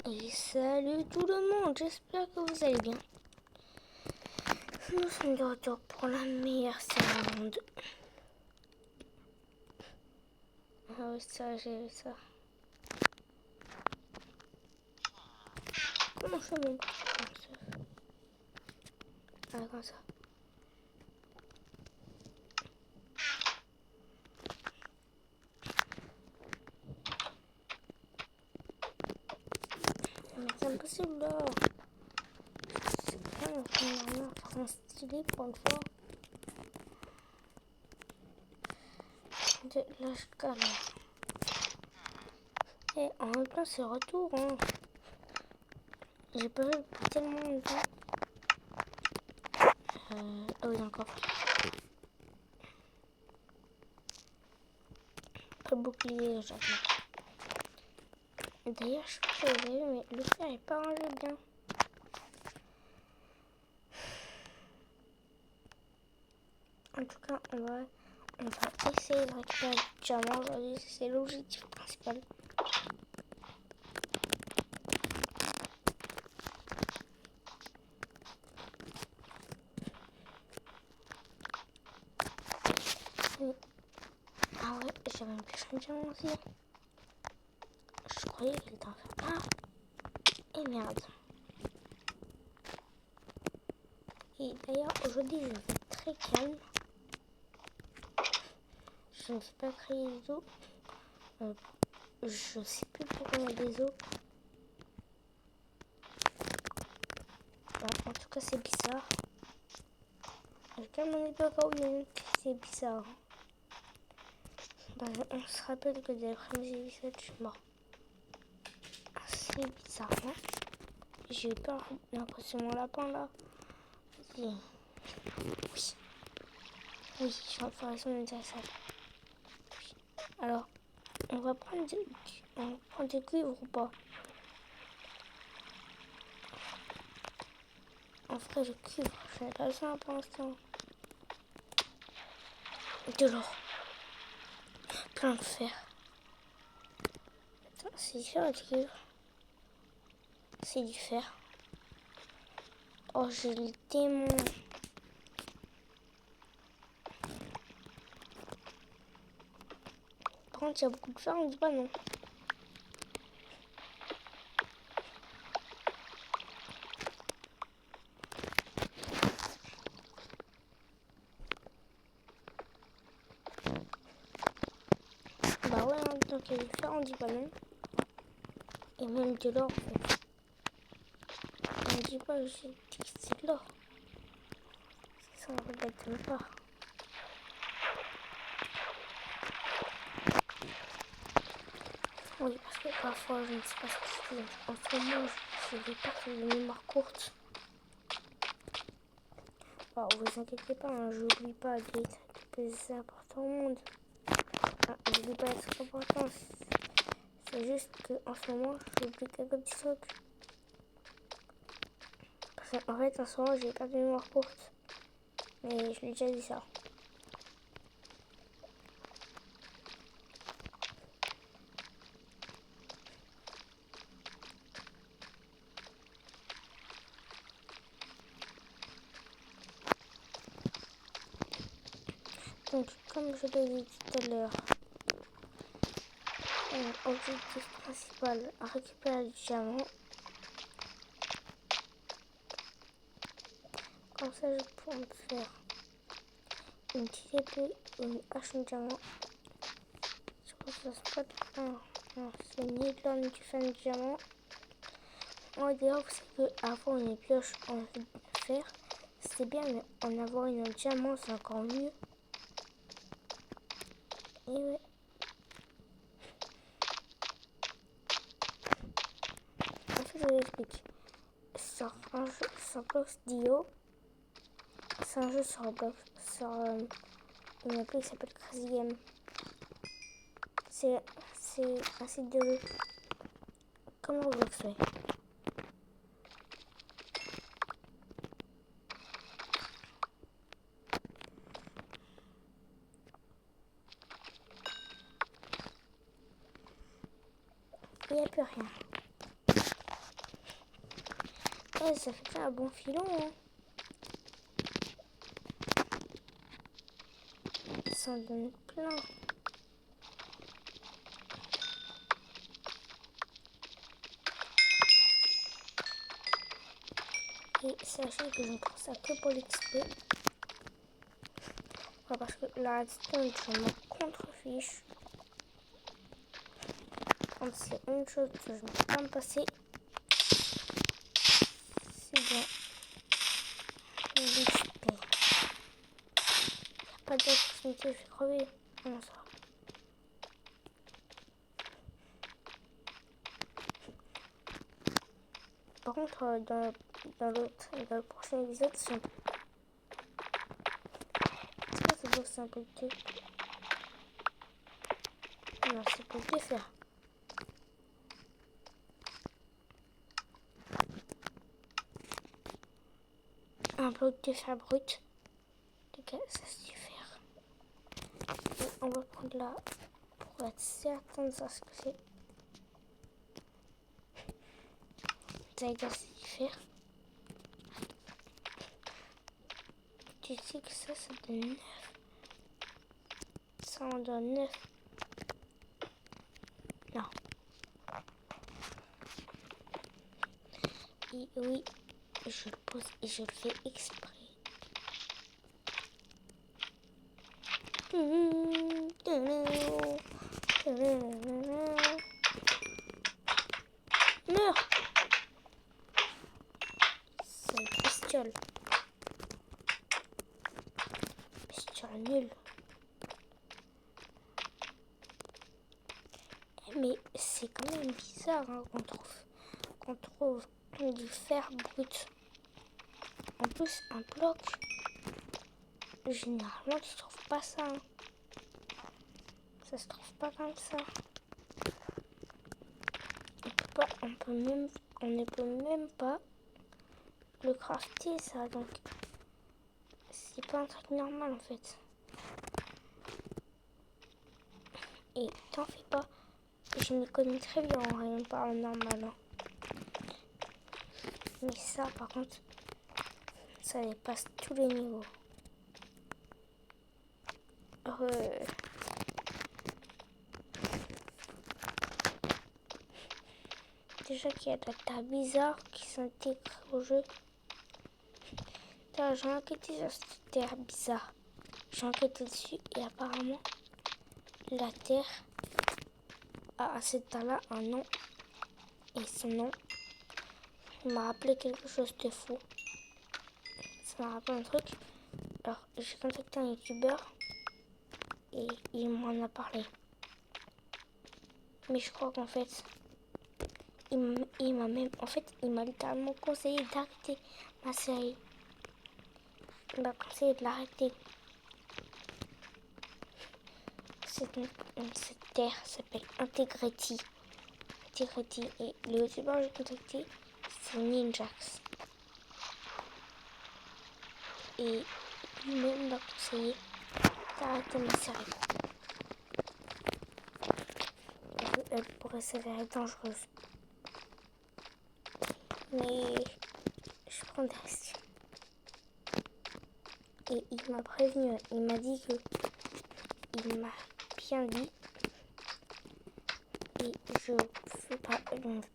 Et salut tout le monde, j'espère que vous allez bien. Nous sommes de retour pour la meilleure série au monde. Ah oui, ça, j'ai vu ça. Comment je fais mon bouton? Ah, comme ça. Mais c'est impossible là. C'est bien, c'est un stylé pour une fois. Là, je calme. Et en même temps, c'est retour. Hein. J'ai pas vu depuis tellement longtemps. Ah oui, encore. Pas le bouclier, j'avoue. D'ailleurs, je sais pas si vous avez vu, mais le fer est pas rangé bien. En tout cas, on va essayer de récupérer du diamant aujourd'hui. C'est l'objectif principal. Ah ouais, j'avais une pioche de diamant aussi. Je croyais qu'il était en fer. Ah, et merde. Et d'ailleurs, aujourd'hui, je vais être très calme. Je ne vais pas créer des os. Je sais plus pourquoi il y a des os. Bon, en tout cas, c'est bizarre. J'ai tellement d'époque où il y a une qui c'est bizarre. On se rappelle que d'après mes épisodes, je suis mort. C'est bizarre, hein. J'ai eu peur. L'impression mon lapin là. Oui. Oui, je suis en forêt universelle. Oui. Alors, on va prendre des cuivres ou pas? En vrai, le cuivre, je n'ai pas besoin pour l'instant. De l'or. Plein de fer. Attends, c'est sûr le cuivre. C'est du fer. Oh, j'ai le démon. Par contre, il y a beaucoup de fer, on dit pas non. Bah ouais, hein, tant qu'il y a du fer, on dit pas non. Et même de l'or, en fait. On dit pas, j'ai dit que c'est de l'or. C'est ça, on regrette même pas. Oui, parce que parfois, je ne sais pas ce que je fais. En ce moment, je fais des pertes de mémoire courte. Bon, vous inquiétez pas, hein, j'oublie pas des trucs plus importants au monde. J'oublie pas des trucs importants. C'est juste qu'en ce moment, j'oublie quelques petits trucs. Parce qu'en fait, en ce moment, j'ai pas de mémoire courte. Mais je l'ai déjà dit ça. Donc, comme je l'ai dit tout à l'heure, objectif principal, récupérer du diamant. Comme ça, je pourrais me faire une petite épée ou une hache de diamant. Je crois que ça se peut être non, c'est ni de l'or ni du fer ni du diamant. Moi, d'ailleurs, vous savez qu'avoir une pioche en fer, c'est bien, mais en avoir une en diamant, c'est encore mieux. Et ouais. En fait, je vous explique. Sur un jeu sur Blox.io, c'est un jeu sur Blox, sur une appli qui s'appelle Crazy Game. C'est un site de jeu comme Roblox, ouais. Il n'y a plus rien. Ouais, ça fait déjà un bon filon. Hein. Ça en donne plein. Et sachez que je ne prends ça que pour l'XP. Parce que la redstone, je m'en contrefiche. Quand c'est une chose que je ne peux pas me passer, c'est bien l'XP. Pas de proximité, je vais crever. Comment ça? Par contre, dans le prochain épisode, c'est pas c'est beau, c'est un peu de... Non, c'est pour le faire. Un bloc de fer brut. Les gars, ça se faire. Et on va prendre là pour être certain de ça ce que c'est. Ça doit se faire. Tu sais que ça donne 9. Ça en donne 9. Non. Et oui, je le pose et je le fais exprès. Meurs! C'est une bestiole. Bestiole nulle. Mais c'est quand même bizarre hein, qu'on trouve du fer brut. En plus, un bloc, généralement, tu trouves pas ça. Hein. Ça se trouve pas comme ça. On ne peut même pas le crafter ça. Donc, c'est pas un truc normal en fait. Et t'en fais pas. Je m'y connais très bien en rien pas en normal. Hein. Mais ça, par contre, ça dépasse tous les niveaux. Déjà qu'il y a de la terre bizarre qui s'intègre au jeu. J'ai enquêté sur cette terre bizarre. J'ai enquêté dessus et apparemment, la terre a à cet temps-là un nom. Et ce nom m'a rappelé quelque chose de fou. Ça m'a rappelé un truc. Alors, j'ai contacté un youtubeur et il m'en a parlé. Mais je crois qu'en fait, il m'a littéralement conseillé d'arrêter ma série. Il m'a conseillé de l'arrêter. Cette terre s'appelle Integrity. Et le youtubeur que j'ai contacté, c'est Ninjax. Et lui-même m'a conseillé d'arrêter ma série. Elle pourrait s'avérer dangereuse. Mais je prends des risques. Et il m'a prévenu, il m'a dit que il m'a bien dit et je ne veux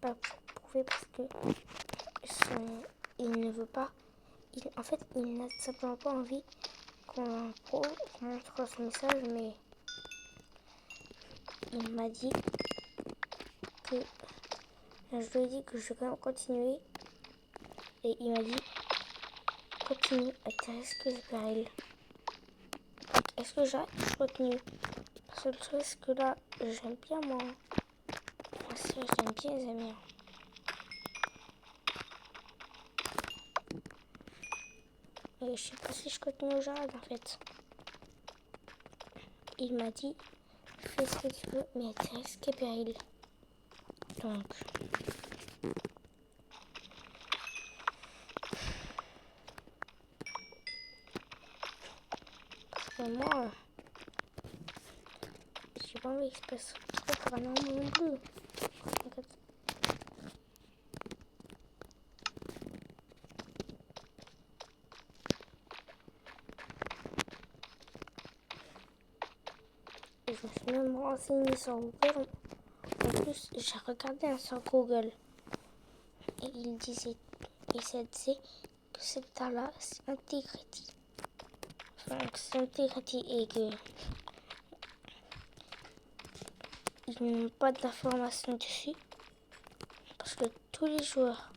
pas prouver parce que il ne veut pas. En fait, il n'a simplement pas envie qu'on montre son message, mais il m'a dit que je lui ai dit que je vais quand même continuer et il m'a dit continue à tes risques et périls. Est-ce que j'arrête? Je continue. Parce que le truc c'est que là, j'aime bien moi. Moi aussi, j'aime bien les amis. Et je sais pas si je continue ou j'arrête en fait. Il m'a dit fais ce que tu veux, mais à tes risques et périls. Donc. Parce que moi, j'ai pas envie qu'il se passe trop pour un homme non plus. je me suis même renseignée sur Google. En plus, j'ai regardé sur Google. Et il disait, et ça disait que cette terre-là, c'est intégrité. Enfin, que c'est intégrité et que ils n'ont pas d'informations dessus. Parce que tous les joueurs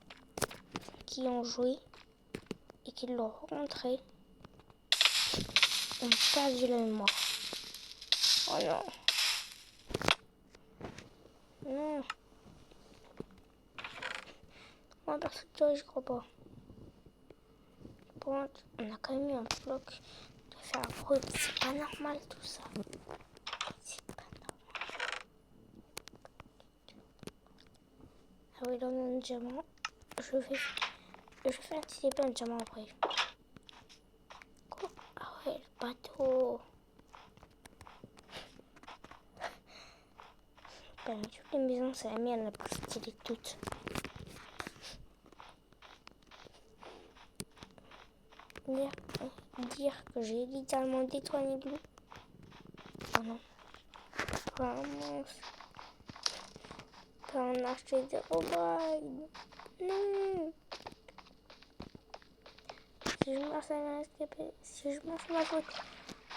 qui ont joué et qui l'ont rencontré ont perdu la mémoire. Oh non. Non. Moi, perso, toi, je crois pas. Bon, on a quand même eu un bloc de faire brut. C'est pas normal tout ça. C'est pas normal. Ah oui, là, on a un diamant. Je vais anticiper un diamant après. Quoi? Ah ouais, le bateau. Ben, toutes les maisons, c'est la mienne parce qu'elle est toute. Dire que j'ai littéralement détruit un igloo. Oh non. Vraiment. Pas en acheter des robots. Non. Si je meurs, ça va escaper. Si je meurs, c'est ma faute.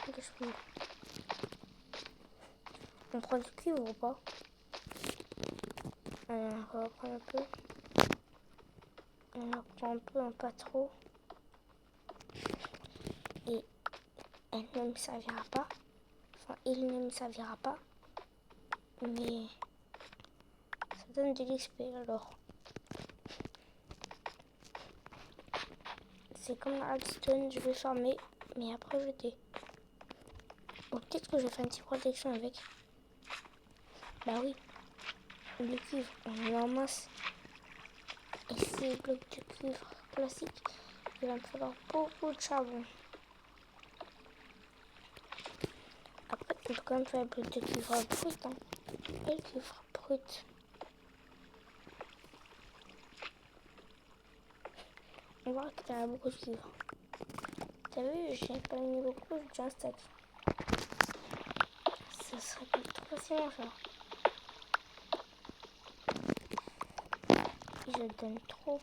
Ok, je peux. On prend du cuivre ou pas? On va prendre un peu. On en prend un peu, un pas trop. Et elle ne me servira pas. Enfin, il ne me servira pas. Mais ça donne de l'XP alors. C'est comme la Hardstone, je vais farmer, mais après jeter. Ou peut-être que je vais faire une petite protection avec. Bah oui, le cuivre, on est en masse. Et ces blocs de cuivre classique, il va me falloir beaucoup de charbon. Après, on peut quand même faire un bloc de cuivre brut. Hein. Et le cuivre brut. On va récupérer beaucoup de cuivre. T'as vu, j'ai pas mis beaucoup, j'ai déjà un stack. Ça serait pas trop facilement ça. Je donne trop.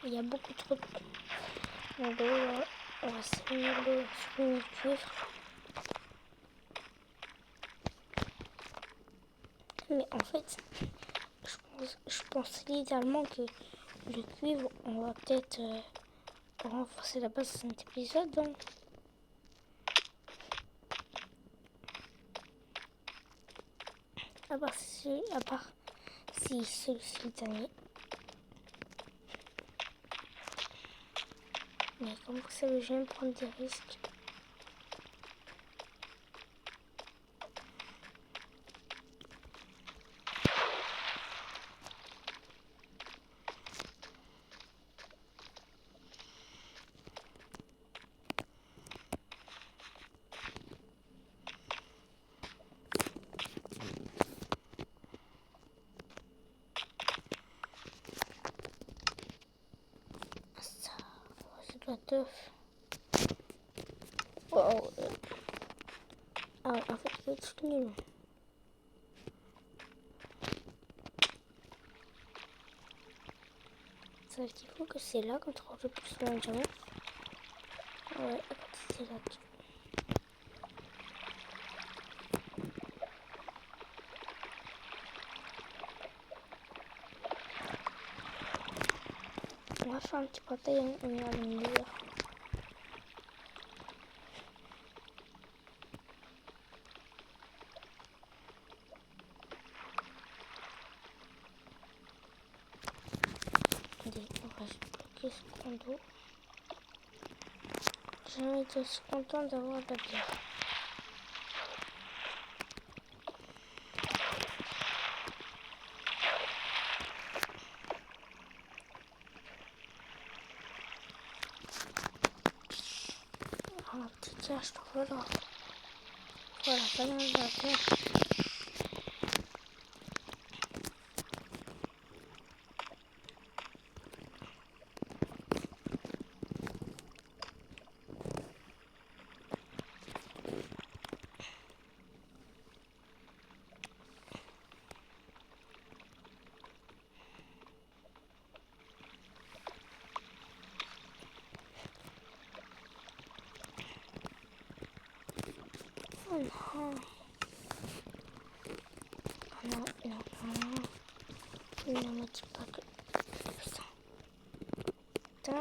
Il y a beaucoup trop de l'eau. On va s'éloigner l'eau sur une cuivre. Mais en fait, je pense littéralement que le cuivre, on va peut-être renforcer la base de cet épisode. Donc. À part si celui-ci est le dernier. Mais comme vous savez, j'aime prendre des risques. Ça, c'est de la teuf. Wow. Ah, en fait, il faut être nul. Ça veut dire qu'il faut que c'est là qu'on trouve le plus loin de diamant. Ouais, c'est là. On va faire un petit portail, on ira le milieu. 2 secondes. J'ai jamais été aussi content d'avoir de la bière. Un petit cache, voilà. Voilà, pas mal de la bière. Oh non. Oh non, non, non. Ne me dis pas que... Putain. Putain.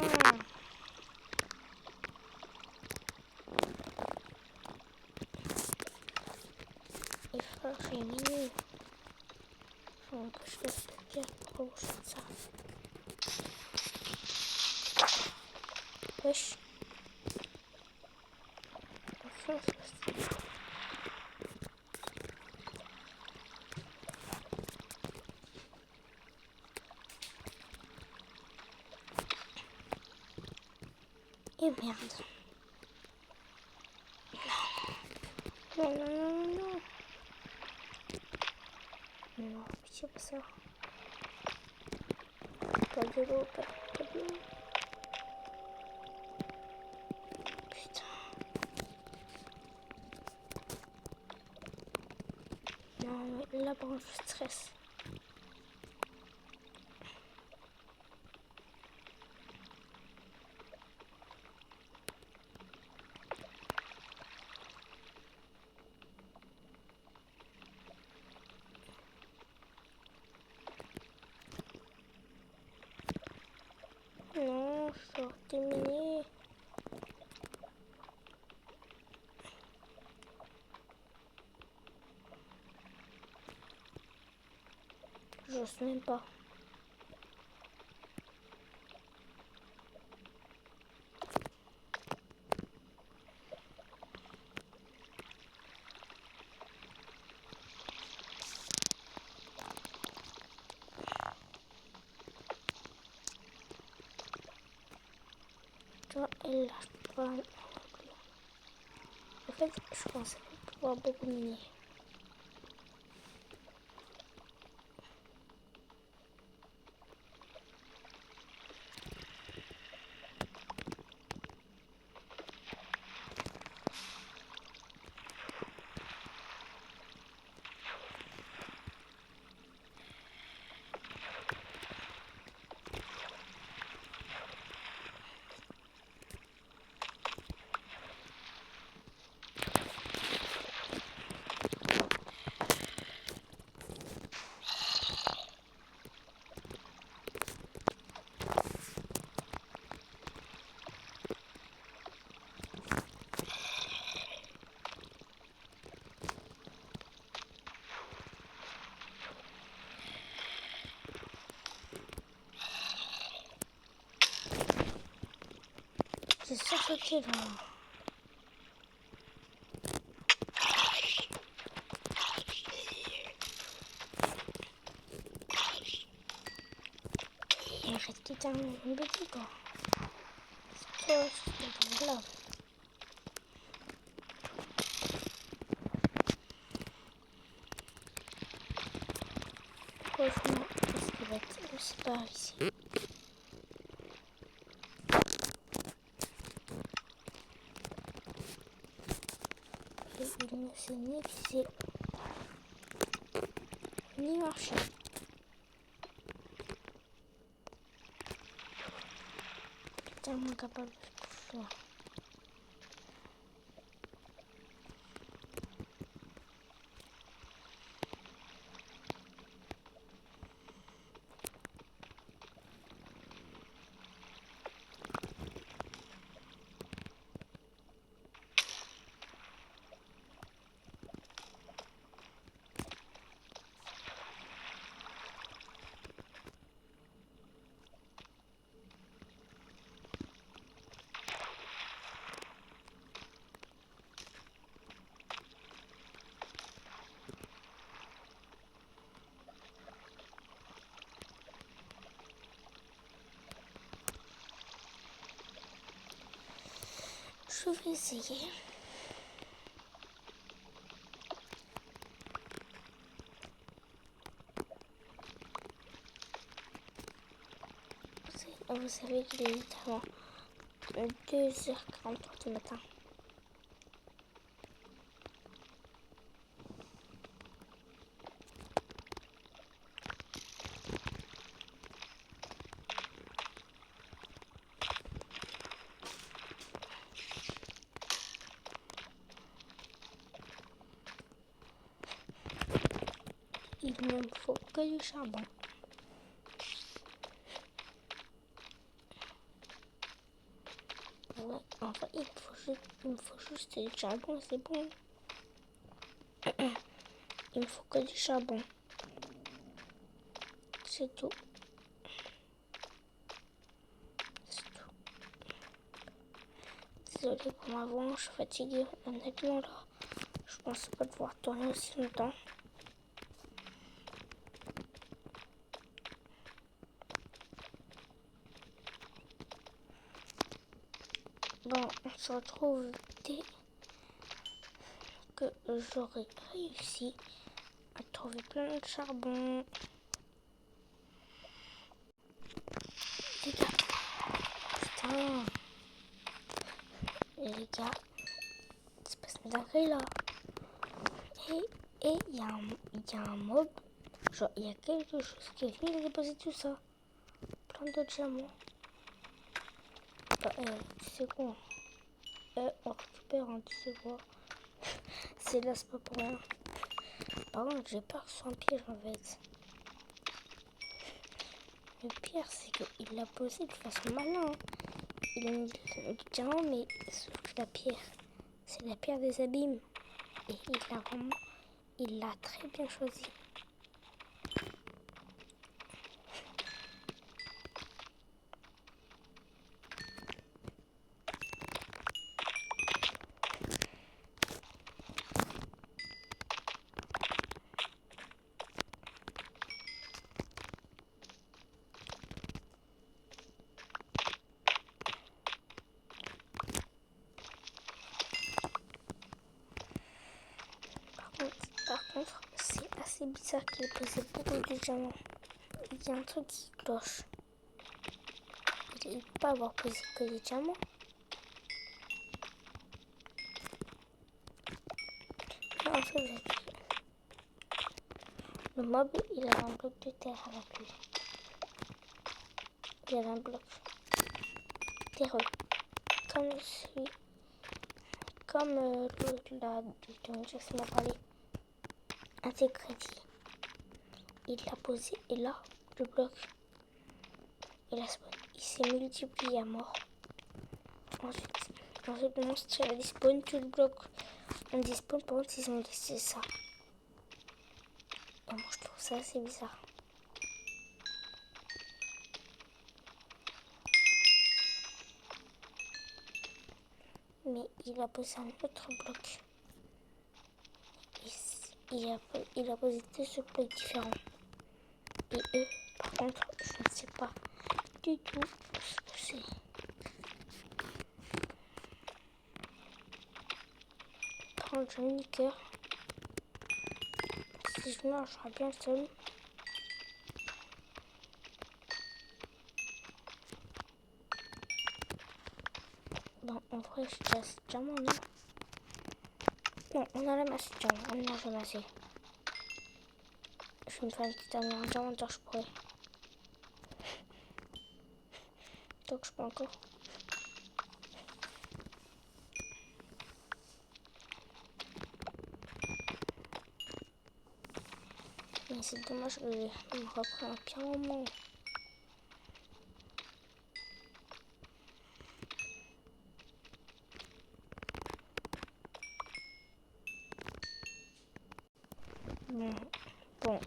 Il faut que j'ai mis. Il faut que je fasse le bien pour bouger ça. Wesh. Enfin, et merde. Non, non, non, non, non. Non, c'est pas ça. Pas de l'eau, pas de l'eau. Putain. Non, mais là, par contre, je stresse. Non, je dois terminer. J'ose même pas. Tu vois, et là, je peux pas. En fait, je pensais pouvoir beaucoup miner. J'ai sauté là. Il reste putain une bêtise quoi. C'est quoi, je suis dans là. Franchement, ce qui va être aussi par ici. Il ne sait ni glisser, ni marcher. Tellement capable de tout ça. Je vais essayer. Vous savez qu'il est littéralement 2h43 du matin. Il ne me faut que du charbon. Ouais, en fait, il me faut juste du charbon, c'est bon. Il me faut que du charbon. C'est tout. C'est tout. Désolée pour ma voix, je suis fatiguée. Honnêtement, là, je pensais pas devoir tourner aussi longtemps. Bon, on se retrouve dès que j'aurai réussi à trouver plein de charbon. Les gars, putain. Et les gars, il se passe une dinguerie là. Et il y a un mob. Genre, il y a quelque chose qui est venu déposer tout ça. Plein de diamants. Tu sais quoi? On récupère un, tu sais quoi? C'est là, c'est pas pour rien. Par contre, j'ai peur que ce soit un piège en fait. Le pire, c'est qu'il l'a posé de façon malin. Il a mis du diamant, mais sauf que la pierre, c'est la pierre des abîmes. Et il l'a très bien choisi. Par contre, c'est assez bizarre qu'il ait posé beaucoup de diamants. Il y a un truc qui cloche. Il ne peut pas avoir posé que des diamants. Non, en fait, le mob, il a un bloc de terre avec lui. Il avait un bloc terreux. Comme l'autre là, dont Jackson m'a parlé. Un de ses crédits. Il l'a posé et là, le bloc, il s'est multiplié à mort. Ensuite, le monstre il a despawn, tout le bloc on despawn, par contre ils ont laissé ça. Et moi je trouve ça assez bizarre. Mais il a posé un autre bloc. Il a posé deux autres blocs différents. Et eux, par contre, je ne sais pas du tout ce que c'est. Par contre, j'ai un cœur. Si je meurs, je serai bien seul. Bon, en vrai, j'ai déjà assez de diamants, non? Non, on a la masse de diamants. On en a jamais assez. Je vais me faire une petite dernière diamant, je pourrais. Donc, je peux encore. Mais c'est dommage que je me reprenne un pire moment. Bon,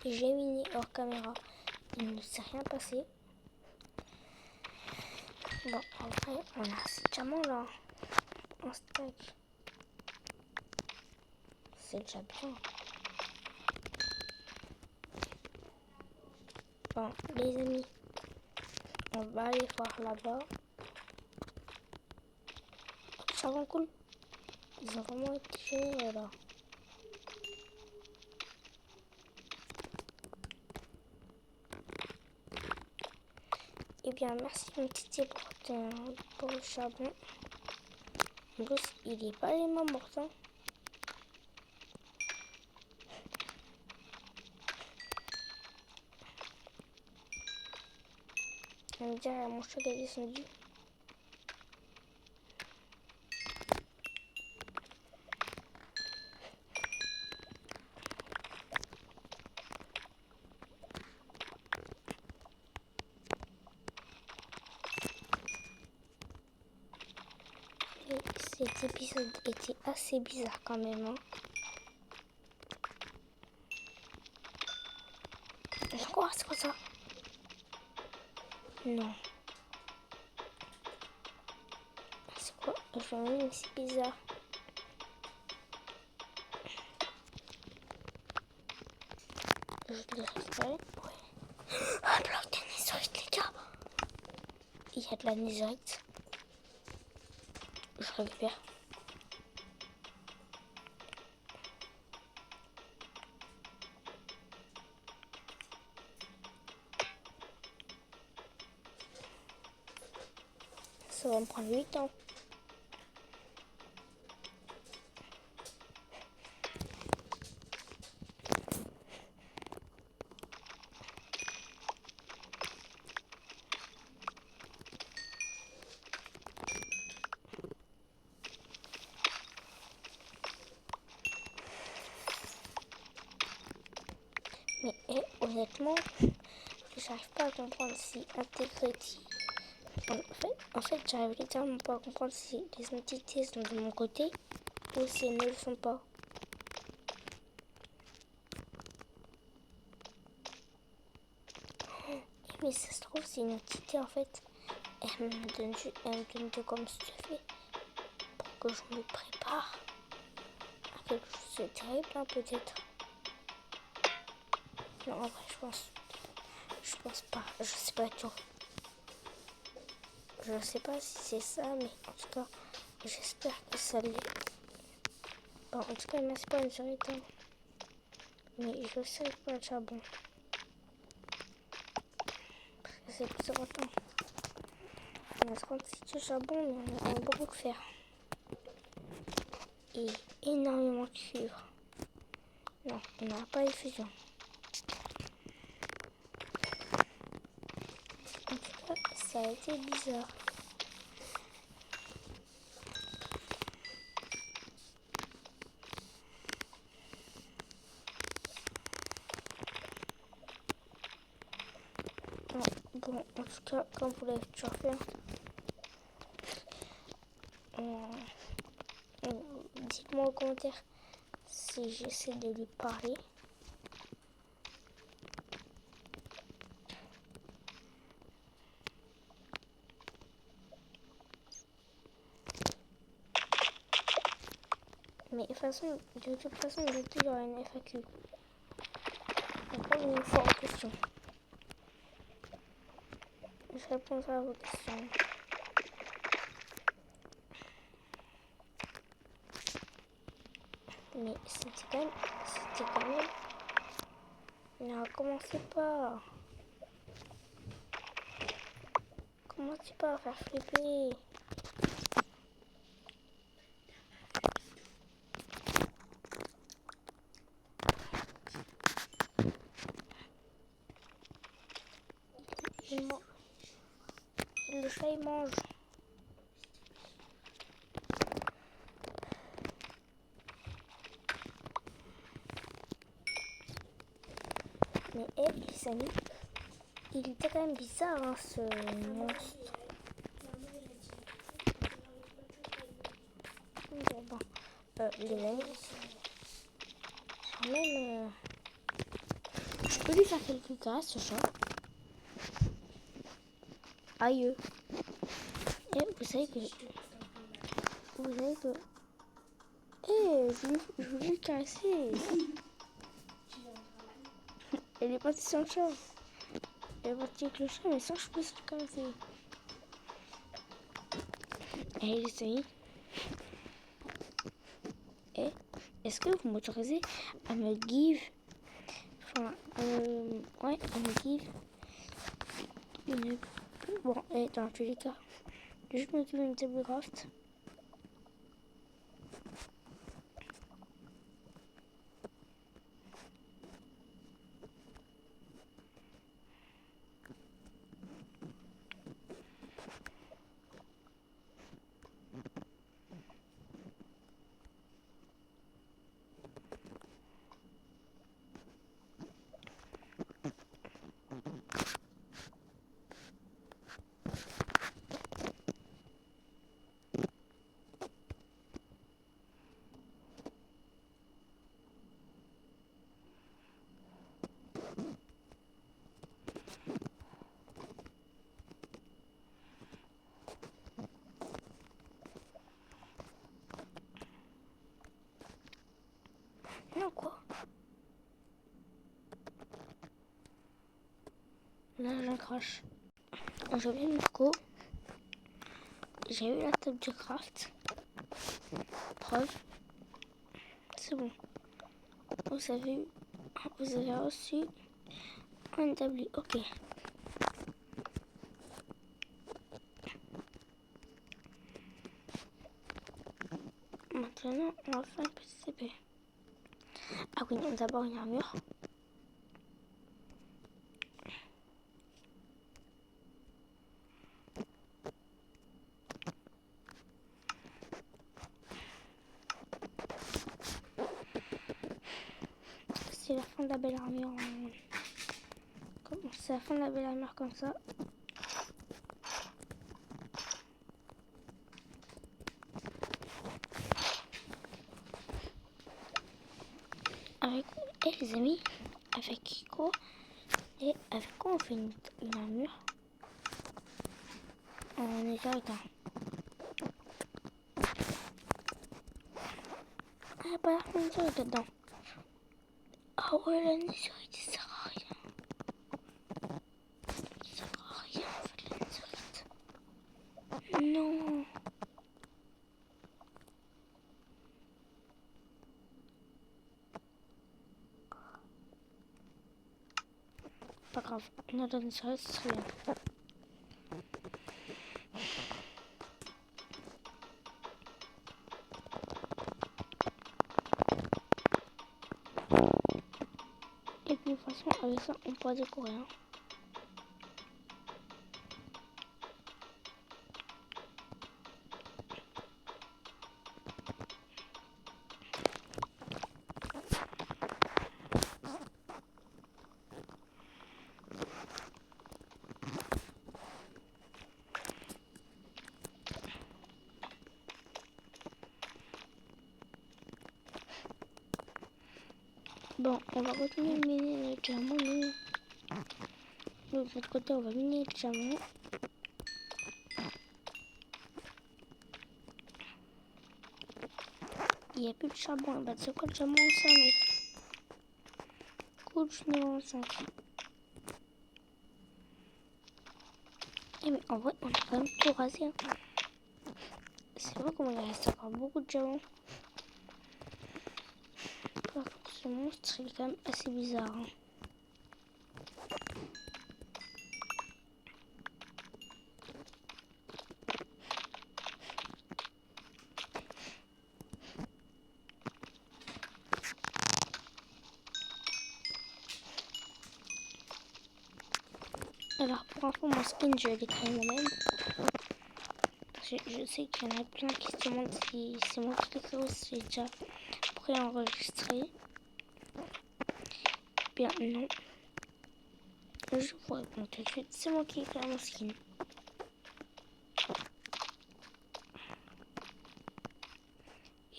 j'ai miné hors caméra. Il ne s'est rien passé. Bon, en vrai, on a assez de diamants là. En stack. C'est déjà bien. Bon, les amis, on va aller voir là-bas. Ça rend cool. Ils ont vraiment été géniaux là. Eh bien, merci mon petit pour le charbon. En plus, il est pas les mêmes mortants. On va dire mon chat est descendu. Cet épisode était assez bizarre quand même. Hein. Quoi, c'est quoi ça? Non. C'est quoi? Je me dis, mais c'est bizarre. Je l'ai récupéré. Ouais. Ah, bloc de netherite, les gars. Il y a de la netherite. Je récupère. Ça va me prendre 8 ans. Mais honnêtement, j'arrive pas à comprendre si Integrity... En fait, j'arrive littéralement pas à comprendre si les entités sont de mon côté ou si elles ne le sont pas. Mais ça se trouve, c'est une entité en fait. Elle me donne de comme stuffer pour que je me prépare à quelque chose de terrible, hein, peut-être. Non, en vrai, je pense pas. Je sais pas tout. Je sais pas si c'est ça, mais en tout cas, j'espère que ça l'est. Bon, en tout cas, merci pour le temps. Mais je sais pas le charbon. Parce que c'est plus important. On a 36 de charbon, mais on a beaucoup de fer. Et énormément de cuivre. Non, on n'a pas les fusions. En tout cas, ça a été bizarre. Bon, en tout cas, comme vous l'avez toujours fait, dites-moi en commentaire si j'essaie de lui parler. Mais de toute façon, il y aura une FAQ. Répondez une fois aux questions. Je répondrai à vos questions. Mais c'était quand même... Non, commencez pas. Commencez pas à faire flipper. Le chat il mange. Mais les amis, il était quand même bizarre hein, ce monstre. Bon, les amis, quand même, je peux lui faire quelques caresses ce chat. Aïe. Et vous savez que... je voulais le caresser. Elle est partie sans le chat. Elle est partie avec le chat, mais sans que je puisse le caresser. Et les amis, Et est-ce que vous m'autorisez à me give, enfin, ouais, à me give une, bon, et dans tous les cas, je me give une tablecraft. Non, quoi? Là, j'en crache. J'ai vu une co. J'ai eu la table de craft. Preuve. C'est bon. Vous avez reçu un établi. Ok. Maintenant, on va faire un petit CP. Ah oui, non, d'abord une armure. C'est la fin de la belle armure. C'est la fin de la belle armure comme ça. Avec les amis, avec quoi? Et avec quoi on fait une armure? En état. Ah, pas la netherite dedans. Ah ouais, la netherite, ça sert à rien. Ça sert à rien en fait, la netherite. Non. Pas grave, on a la netherite, c'est très bien. Et puis de toute façon, avec ça, on peut décorer. Hein. Bon, on va continuer de miner les diamants. Nous, de l'autre côté, on va miner les diamants. Il n'y a plus de charbon. Bah, c'est quoi le diamant en 5000? Couche numéro 5. Eh mais en vrai, on a quand même tout rasé. Hein. C'est vrai qu'il reste encore beaucoup de diamants. Par contre, ce monstre, il est quand même assez bizarre. Hein. Alors, pour info, mon skin, je l'ai créé moi-même. Je sais qu'il y en a plein qui se demandent si c'est moi qui l'ai créé ou si c'est déjà préenregistré. Bien, non. Je vous réponds tout de suite. C'est moi qui ai créé mon skin.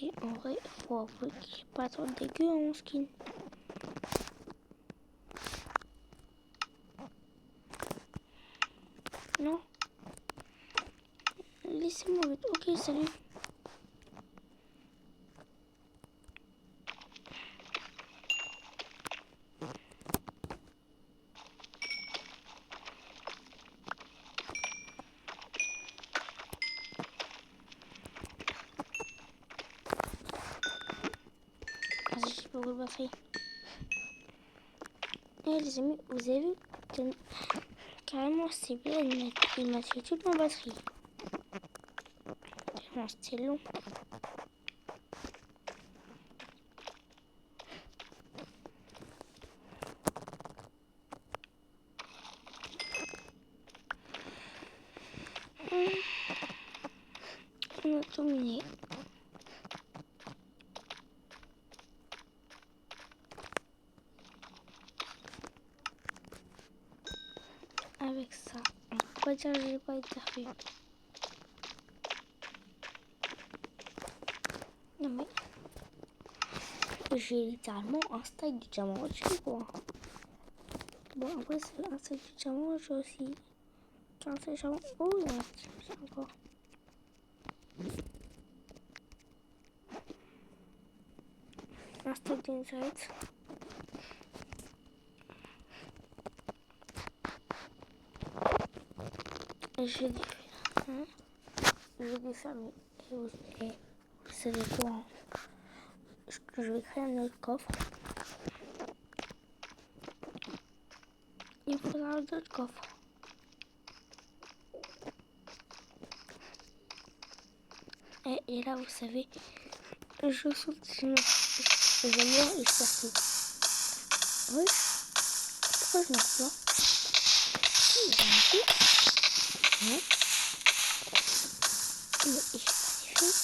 Et en vrai, il faut avouer qu'il n'est pas trop dégueu mon skin. Non. Laissez-moi le... Ok, salut. beaucoup de batterie. Et les amis, vous avez vu que carrément c'est bien, il m'a tué toute ma batterie. Tellement c'était long. On a terminé. Avec ça, on peut pas dire que j'ai pas été revu. Non mais j'ai littéralement un style du diamant au-dessus quoi. Bon après c'est un style du diamant, j'ai aussi 15 diamants. Oh il y en a j'ai encore. Un style d'insight. Et j'ai dû faire mais vous savez quoi hein. Je vais créer un autre coffre. Il faudra un autre coffre. Et là, vous savez, je saute sur les amours et je perds tout. Oui, pourquoi je meurs pas? Il y a un coup. Non. Mais je suis pas défait.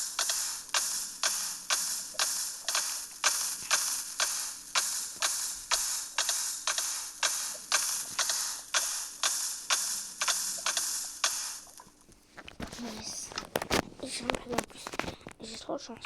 Yes. Et j'ai un peu en plus. J'ai trop de chance.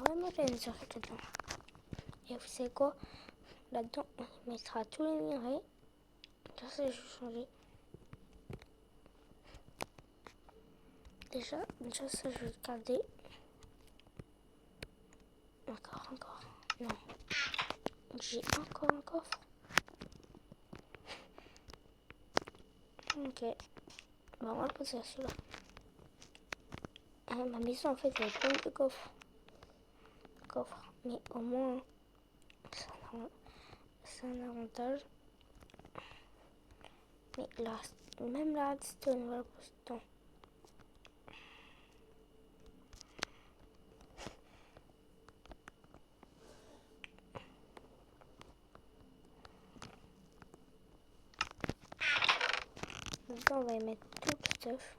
Vraiment, j'ai une soirée dedans. Et vous savez quoi? Là-dedans, on mettra tous les minerais. Ça, c'est juste changer. Déjà, ça, je vais le garder. Encore. Non. J'ai encore un coffre. Ok. Bon, on va le poser à celui-là. Ma maison, en fait, elle est pleine de coffres. Mais au moins, c'est un avantage. Mais là, même la redstone, on va la poser dedans. Dedans, on va y mettre tout le stuff.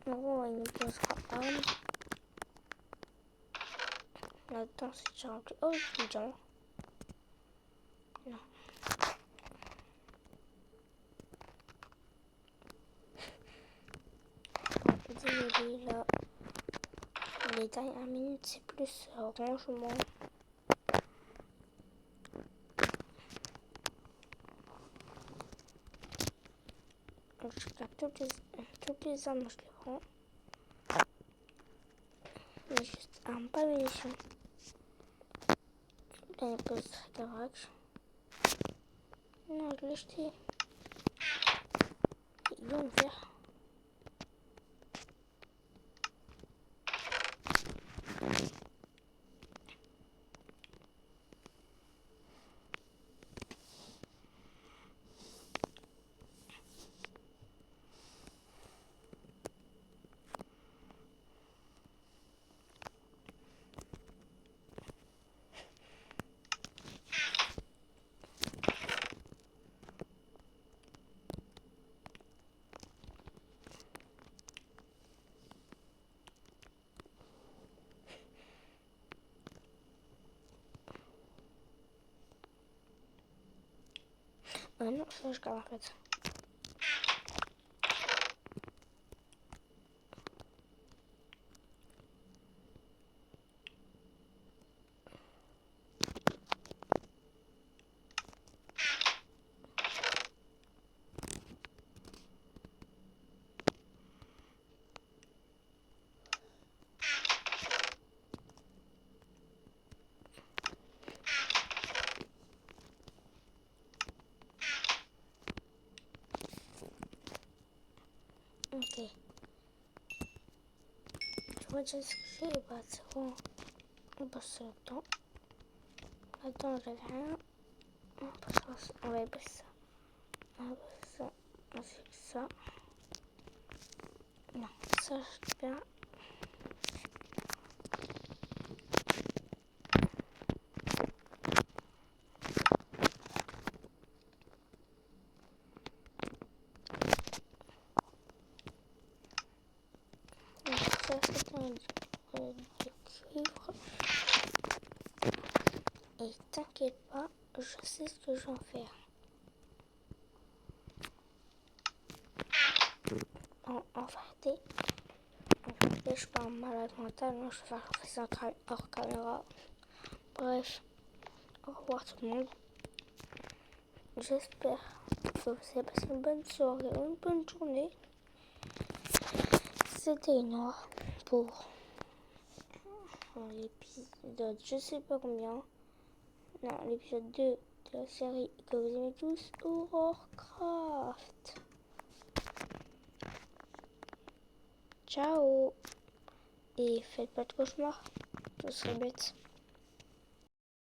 En gros, il nous posera arme. Là-dedans, c'est déjà rempli. Oh, c'est déjà. Non. Désolé, là. Les dernières minutes, c'est plus rangement. Donc, je garde toutes les armes, je les prends. Mais juste arme, pas munitions. Là, il pose Trigarax. Non, je l'ai jeté. Ils vont me faire. Non, ça je garde en fait. Ok. Je vois déjà ce que j'ai. Bah, c'est bon. On passe le temps. Là-dedans, j'avais rien. On va baisser ça. On va baisser ça. Ensuite, ça. Non, ça, je bien. Donc, ça, c'est du cuivre. Et t'inquiète pas, je sais ce que je vais en faire. En vérité, je suis pas un malade mental, non, je vais faire ça hors caméra. Bref, au revoir tout le monde. J'espère que vous avez passé une bonne soirée ou une bonne journée. C'était Noir pour l'épisode, je sais pas combien. Non, l'épisode 2 de la série que vous aimez tous, Warcraft. Ciao. Et faites pas de cauchemars, ce serait bête.